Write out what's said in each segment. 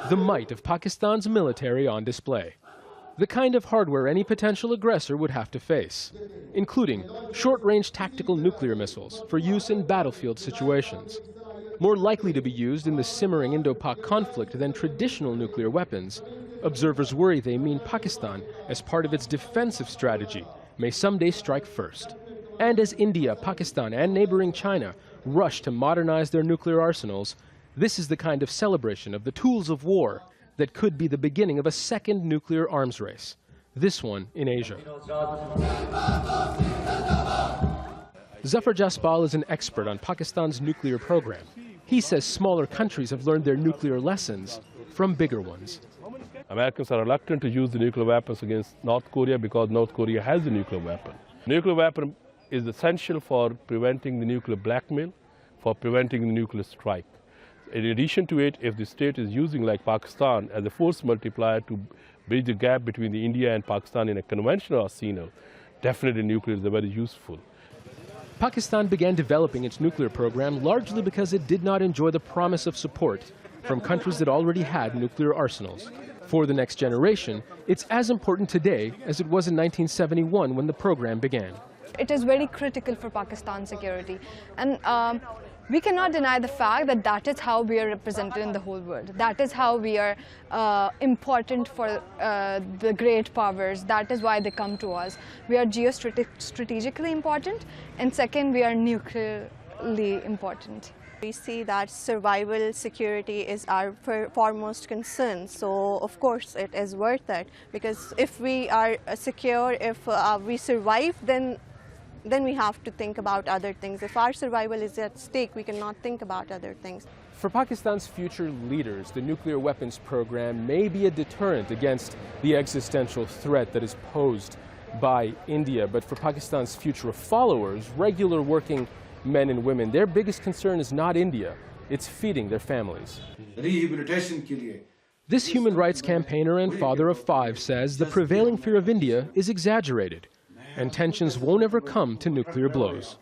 the might of Pakistan's military on display. The kind of hardware any potential aggressor would have to face, including short-range tactical nuclear missiles for use in battlefield situations. More likely to be used in the simmering Indo-Pak conflict than traditional nuclear weapons, observers worry they mean Pakistan, as part of its defensive strategy, may someday strike first. And as India, Pakistan, and neighboring China rush to modernize their nuclear arsenals, this is the kind of celebration of the tools of war that could be the beginning of a second nuclear arms race, this one in Asia. Zafar Jaspal is an expert on Pakistan's nuclear program. He says smaller countries have learned their nuclear lessons from bigger ones. Americans are reluctant to use the nuclear weapons against North Korea because North Korea has a nuclear weapon. Nuclear weapon is essential for preventing the nuclear blackmail, for preventing the nuclear strike. In addition to it, if the state is using, like Pakistan, as a force multiplier to bridge the gap between India and Pakistan in a conventional arsenal, definitely nuclear is very useful. Pakistan began developing its nuclear program largely because it did not enjoy the promise of support from countries that already had nuclear arsenals. For the next generation, it's as important today as it was in 1971 when the program began. It is very critical for Pakistan's security, and we cannot deny the fact that that is how we are represented in the whole world. That is how we are important for the great powers. That is why they come to us. We are geostrategically important, and second, we are nuclearly important. We see that survival security is our foremost concern, so of course it is worth it, because if we are secure, if we survive, then we have to think about other things. If our survival is at stake, we cannot think about other things. For Pakistan's future leaders, the nuclear weapons program may be a deterrent against the existential threat that is posed by India. But for Pakistan's future followers, regular working men and women, their biggest concern is not India, it's feeding their families. This human rights campaigner and father of 5 says the prevailing fear of India is exaggerated, and tensions won't ever come to nuclear blows.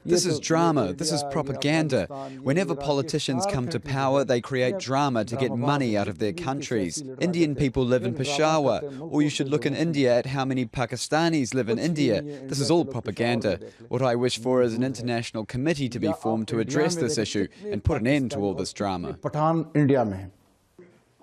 This is drama, this is propaganda. Whenever politicians come to power, they create drama to get money out of their countries. Indian people live in Peshawar, or you should look in India at how many Pakistanis live in India. This is all propaganda. What I wish for is an international committee to be formed to address this issue and put an end to all this drama.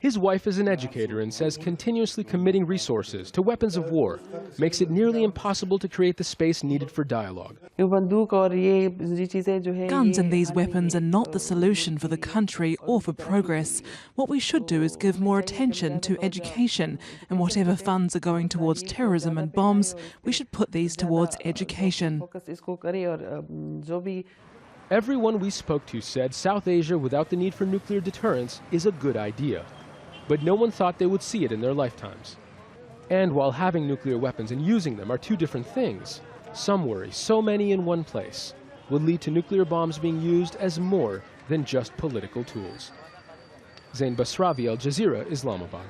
His wife is an educator and says continuously committing resources to weapons of war makes it nearly impossible to create the space needed for dialogue. Guns and these weapons are not the solution for the country or for progress. What we should do is give more attention to education, and whatever funds are going towards terrorism and bombs, we should put these towards education. Everyone we spoke to said South Asia without the need for nuclear deterrence is a good idea. But no one thought they would see it in their lifetimes. And while having nuclear weapons and using them are two different things, some worry so many in one place will lead to nuclear bombs being used as more than just political tools. Zein, Basravi, Al Jazeera, Islamabad.